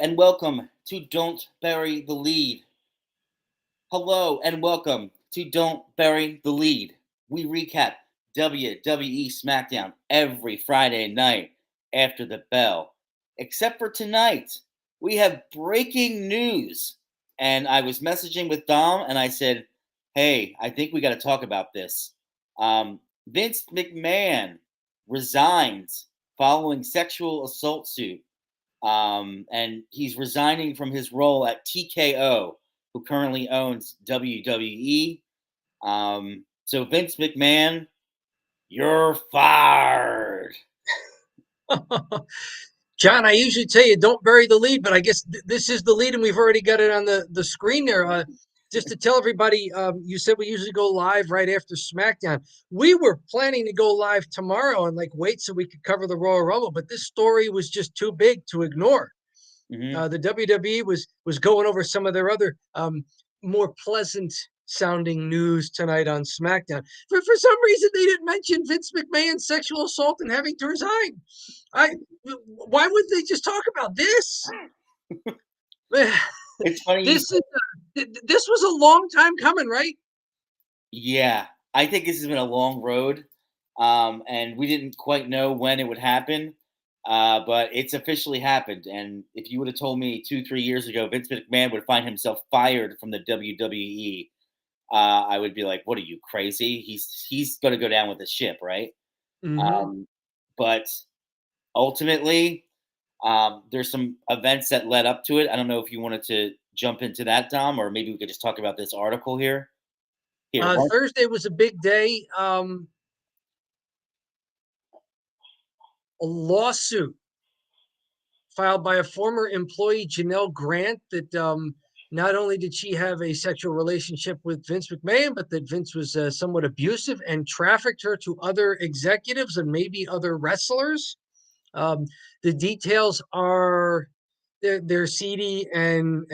and welcome to Don't Bury the Lead. Hello and welcome to Don't Bury the Lead. We recap WWE SmackDown every Friday night after the bell. Except for tonight, we have breaking news. And I was messaging with Dom and I said, hey, I think we got to talk about this. Vince McMahon resigns following sexual assault suit. And he's resigning from his role at TKO, who currently owns WWE. So Vince McMahon, you're fired. John, I usually tell you don't bury the lead, but I guess this is the lead, and we've already got it on the screen there. Just to tell everybody, you said we usually go live right after SmackDown. We were planning to go live tomorrow and wait so we could cover the Royal Rumble, but this story was just too big to ignore. Mm-hmm. The WWE was going over some of their other more pleasant sounding news tonight on SmackDown. For some reason, they didn't mention Vince McMahon's sexual assault and having to resign. Why wouldn't they just talk about this? It's funny. This was a long time coming, right? Yeah, I think this has been a long road, and we didn't quite know when it would happen, but it's officially happened. And if you would have told me 2, 3 years ago Vince McMahon would find himself fired from the WWE, I would be like, "What are you crazy? He's going to go down with the ship, right?" Mm-hmm. Um, but ultimately, there's some events that led up to it. I don't know if you wanted to jump into that, Dom, or maybe we could just talk about this article here. Here, what? Thursday was a big day. A lawsuit filed by a former employee, Janelle Grant, that not only did she have a sexual relationship with Vince McMahon, but that Vince was somewhat abusive and trafficked her to other executives and maybe other wrestlers. The details are they're seedy and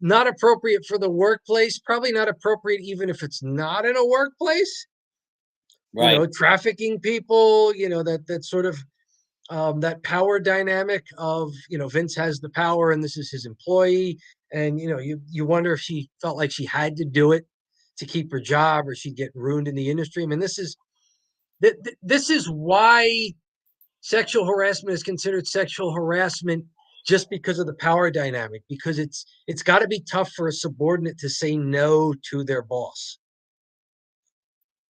not appropriate for the workplace. Probably not appropriate even if it's not in a workplace. Right. Trafficking people. That sort of that power dynamic of Vince has the power and this is his employee, and you wonder if she felt like she had to do it to keep her job or she'd get ruined in the industry. I mean, this is why sexual harassment is considered sexual harassment, just because of the power dynamic, because it's got to be tough for a subordinate to say no to their boss.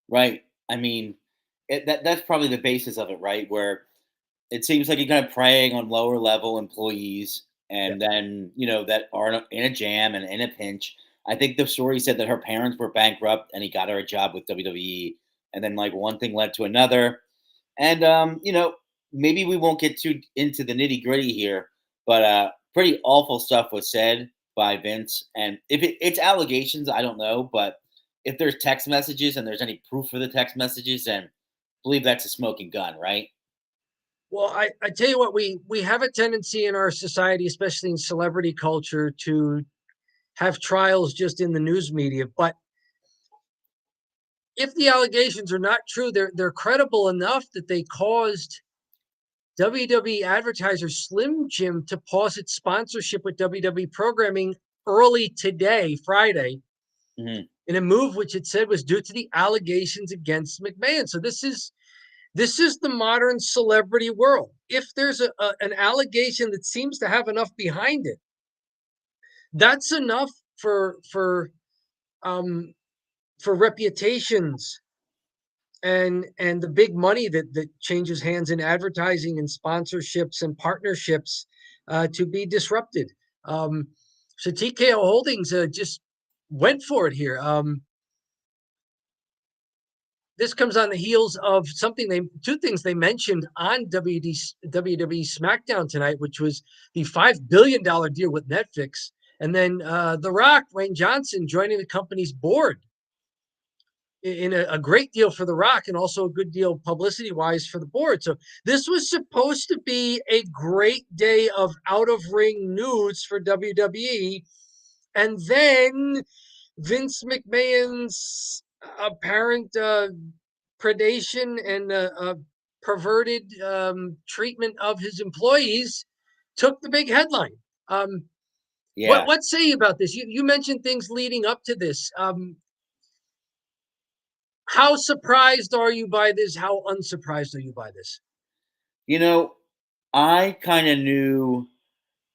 Right. I mean, that's probably the basis of it, right? Where it seems like you're kind of preying on lower level employees, Yeah. and then that are in a jam and in a pinch. I think the story said that her parents were bankrupt, and he got her a job with WWE, and then like one thing led to another, and maybe we won't get too into the nitty gritty here, but pretty awful stuff was said by Vince, and if it's allegations, I don't know, but if there's text messages and there's any proof for the text messages, then I believe that's a smoking gun, right? Well, I tell you what, we have a tendency in our society, especially in celebrity culture, to have trials just in the news media. But if the allegations are not true, they're credible enough that they caused WWE advertiser Slim Jim to pause its sponsorship with WWE programming early today, Friday, Hmm. in a move which it said was due to the allegations against McMahon. So this is the modern celebrity world. If there's an allegation that seems to have enough behind it, that's enough um, for reputations and the big money that changes hands in advertising and sponsorships and partnerships to be disrupted. So TKO Holdings just went for it here. This comes on the heels of two things they mentioned on WWE SmackDown tonight, which was the $5 billion deal with Netflix, and then The Rock, Dwayne Johnson, joining the company's board in a great deal for The Rock and also a good deal publicity wise for the board. So this was supposed to be a great day of out of ring news for WWE. And then Vince McMahon's apparent predation and perverted treatment of his employees took the big headline. Um, Yeah. what say you about this? You mentioned things leading up to this. How surprised are you by this? How unsurprised are you by this? You know, I kind of knew.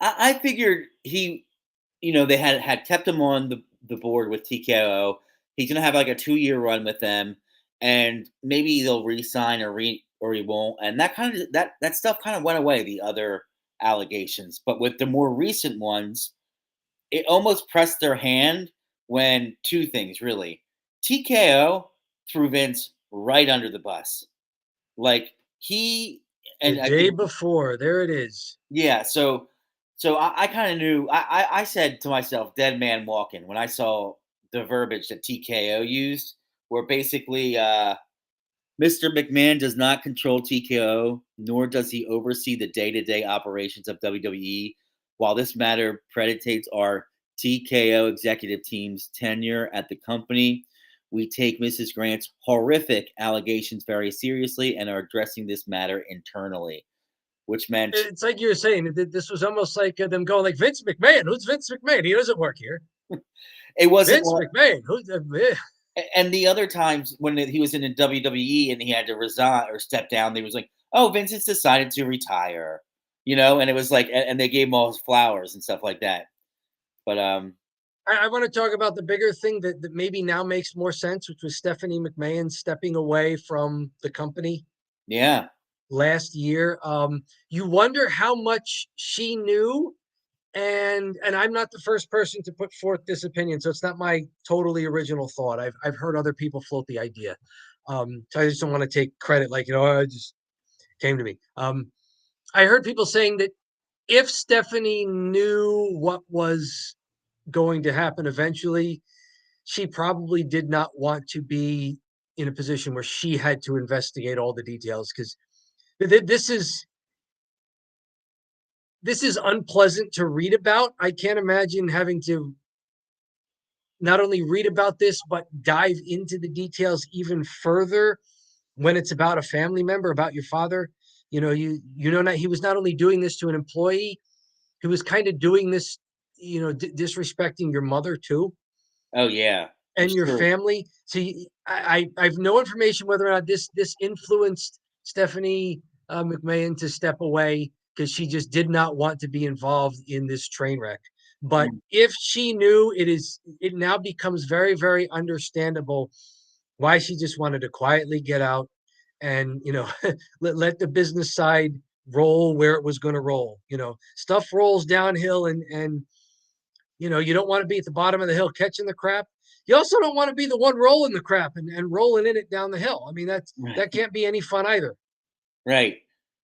I figured they had kept him on the board with TKO. He's gonna have like a 2 year run with them, and maybe they'll re-sign or he won't. And that kind of that stuff kind of went away. The other allegations, but with the more recent ones, it almost pressed their hand when two things really. TKO threw Vince right under the bus. Like he The and day before, there it is. yeah, so I kind of knew. I said to myself, "Dead man walking." When I saw the verbiage that TKO used, where basically Mr. McMahon does not control TKO, nor does he oversee the day-to-day operations of WWE. While this matter predates our TKO executive team's tenure at the company, we take Mrs. Grant's horrific allegations very seriously and are addressing this matter internally. Which meant It's like you were saying, this was almost like them going like, Vince McMahon. Who's Vince McMahon? He doesn't work here. it wasn't. Vince McMahon. Who's And the other times when he was in the WWE and he had to resign or step down, they was like, "Oh, Vince has decided to retire," and it was like, and they gave him all his flowers and stuff like that. But I want to talk about the bigger thing that maybe now makes more sense, which was Stephanie McMahon stepping away from the company yeah, last year. You wonder how much she knew, and I'm not the first person to put forth this opinion, so it's not my totally original thought. I've heard other people float the idea, so I just don't want to take credit, like it just came to me. I heard people saying that if Stephanie knew what was going to happen eventually, she probably did not want to be in a position where she had to investigate all the details, because this is unpleasant to read about. I can't imagine having to not only read about this but dive into the details even further when it's about a family member, about your father. He was not only doing this to an employee, he was kind of doing this, disrespecting your mother too, oh yeah, I'm and your sure. family. So I've no information whether or not this influenced Stephanie McMahon to step away, because she just did not want to be involved in this train wreck. But Mm, if she knew, it now becomes very, very understandable why she just wanted to quietly get out and let the business side roll where it was going to roll. Stuff rolls downhill, and you don't want to be at the bottom of the hill catching the crap. You also don't want to be the one rolling the crap and rolling in it down the hill. I mean, that right, can't be any fun either. right.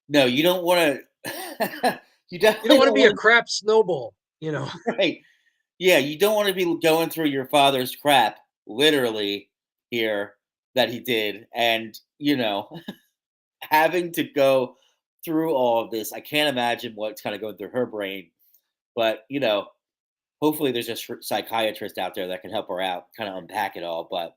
No, you don't want to. You You don't definitely want to don't be a want crap snowball. to. Right. Yeah, you don't want to be going through your father's crap, literally here that he did, and having to go through all of this. I can't imagine what's kind of going through her brain, but hopefully there's a psychiatrist out there that can help her out, kind of unpack it all. But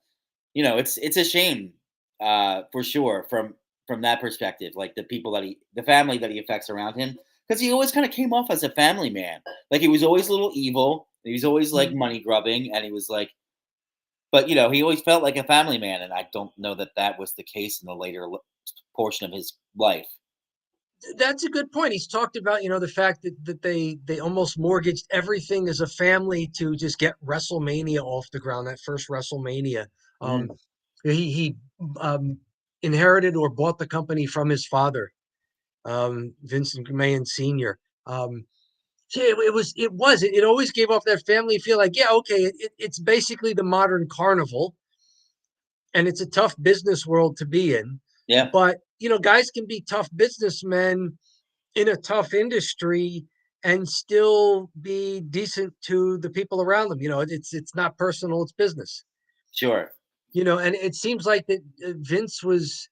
it's a shame, for sure, from that perspective. Like the family that he affects around him, because he always kind of came off as a family man. Like he was always a little evil. He was always like Mhm. money grubbing, and he was like, but he always felt like a family man, and I don't know that that was the case in the later portion of his life. That's a good point. He's talked about, the fact that they almost mortgaged everything as a family to just get WrestleMania off the ground. That first WrestleMania, Mm, um, he um, inherited or bought the company from his father, Vincent McMahon Sr. So it always gave off that family feel, like, yeah, okay, it's basically the modern carnival, and it's a tough business world to be in. yeah, But guys can be tough businessmen in a tough industry and still be decent to the people around them. It's not personal, it's business. sure. And it seems like that Vince was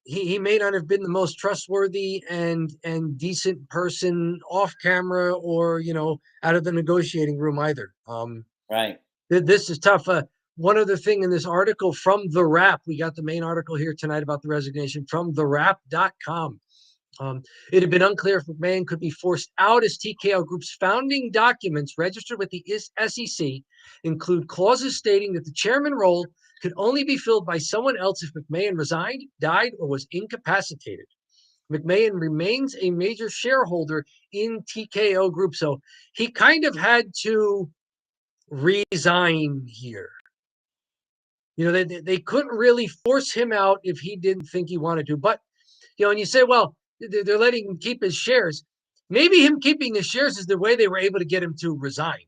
he may not have been the most trustworthy and decent person off camera, or out of the negotiating room either. Right. This is tough. One other thing in this article from The Wrap, we got the main article here tonight about the resignation from TheWrap.com. It had been unclear if McMahon could be forced out, as TKO Group's founding documents registered with the SEC include clauses stating that the chairman role could only be filled by someone else if McMahon resigned, died, or was incapacitated. McMahon remains a major shareholder in TKO Group, so he kind of had to resign here. They couldn't really force him out if he didn't think he wanted to. But, and you say, well, they're letting him keep his shares. Maybe him keeping his shares is the way they were able to get him to resign.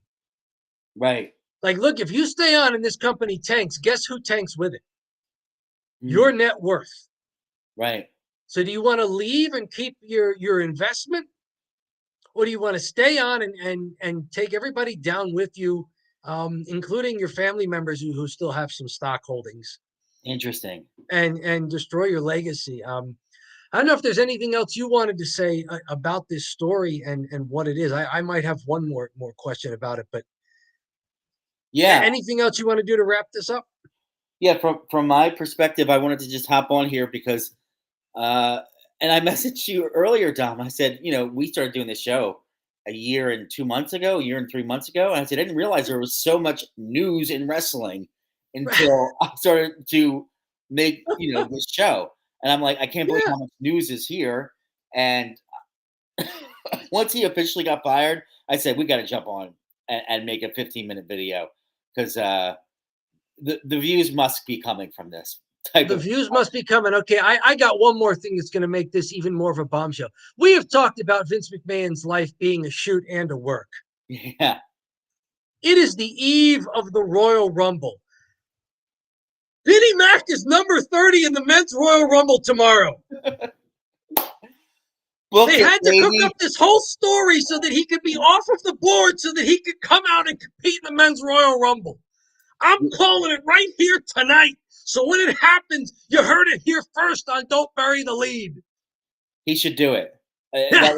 Right. Like, look, if you stay on and this company tanks, guess who tanks with it? Your net worth. Right. So do you want to leave and keep your investment? Or do you want to stay on and take everybody down with you, including your family members who still have some stock holdings? Interesting. And destroy your legacy. I don't know if there's anything else you wanted to say about this story and what it is. I might have one more question about it, but yeah. Anything else you want to do to wrap this up? Yeah, from my perspective, I wanted to just hop on here because, and I messaged you earlier, Dom. I said, we started doing this show a year and 2 months ago, a year and 3 months ago. And I said, I didn't realize there was so much news in wrestling until I started to make, this show. And I'm like, I can't believe how much news is here. And once he officially got fired, I said, we got to jump on and make a 15-minute video because the views must be coming from this. The views must be coming. Okay, I got one more thing that's going to make this even more of a bombshell. We have talked about Vince McMahon's life being a shoot and a work. Yeah. It is the eve of the Royal Rumble. Vinnie Mac is number 30 in the men's Royal Rumble tomorrow. They had to cook up this whole story so that he could be off of the board so that he could come out and compete in the men's Royal Rumble. I'm calling it right here tonight. So when it happens, you heard it here first on Don't Bury the Lead. He should do it. That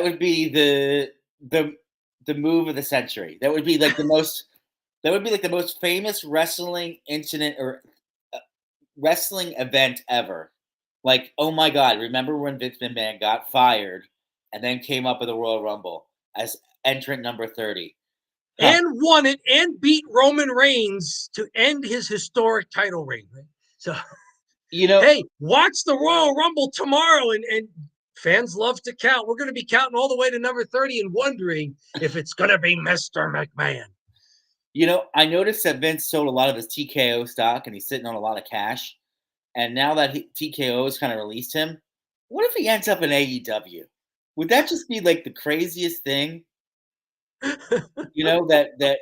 would be the move of the century. That would be like the most famous wrestling incident or wrestling event ever. Like, oh my God, remember when Vince McMahon got fired and then came up with the Royal Rumble as entrant number 30? And won it and beat Roman Reigns to end his historic title reign. Right? So, hey, watch the Royal Rumble tomorrow. And fans love to count. We're going to be counting all the way to number 30 and wondering if it's going to be Mr. McMahon. I noticed that Vince sold a lot of his TKO stock and he's sitting on a lot of cash. And now that TKO has kind of released him, what if he ends up in AEW? Would that just be like the craziest thing? That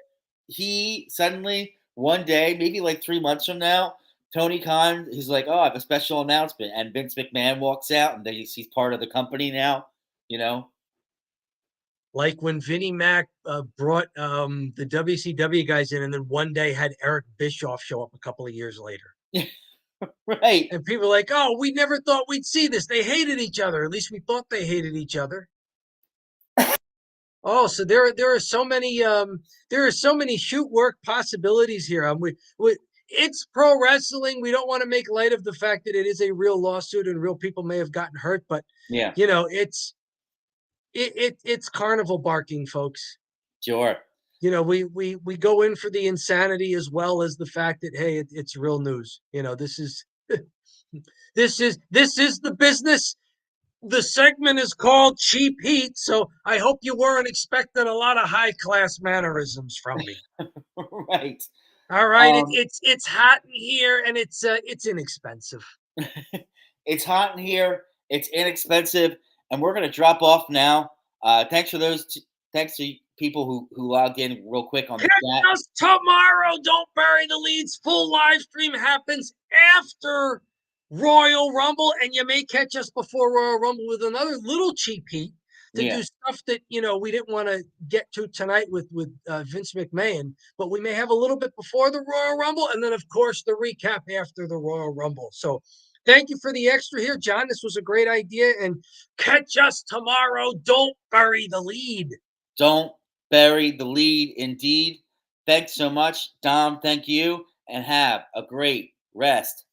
he suddenly one day, maybe like 3 months from now, Tony Khan is like, "Oh, I have a special announcement," and Vince McMahon walks out, and he's part of the company now. Like when Vinnie Mac brought the WCW guys in, and then one day had Eric Bischoff show up a couple of years later. Right. And people are like, "Oh, we never thought we'd see this. They hated each other. At least we thought they hated each other." Oh, so there are so many shoot work possibilities here. It's pro wrestling. We don't want to make light of the fact that it is a real lawsuit and real people may have gotten hurt, but yeah, it's carnival barking, folks. Sure. We go in for the insanity as well as the fact that, hey, it's real news. This is this is the business. The segment is called Cheap Heat, so I hope you weren't expecting a lot of high-class mannerisms from me. Right. All right, it's hot in here, and it's inexpensive. It's hot in here. It's inexpensive, and we're going to drop off now. Thanks to people who logged in real quick on the chat. Catch us tomorrow. Don't Bury the Leads. Full live stream happens after Royal Rumble, and you may catch us before Royal Rumble with another little cheap heat to do stuff that we didn't want to get to tonight with Vince McMahon, but we may have a little bit before the Royal Rumble, and then of course the recap after the Royal Rumble. So thank you for the extra here, John. This was a great idea, and catch us tomorrow. Don't bury the lead. Don't bury the lead, indeed. Thanks so much, Dom. Thank you, and have a great rest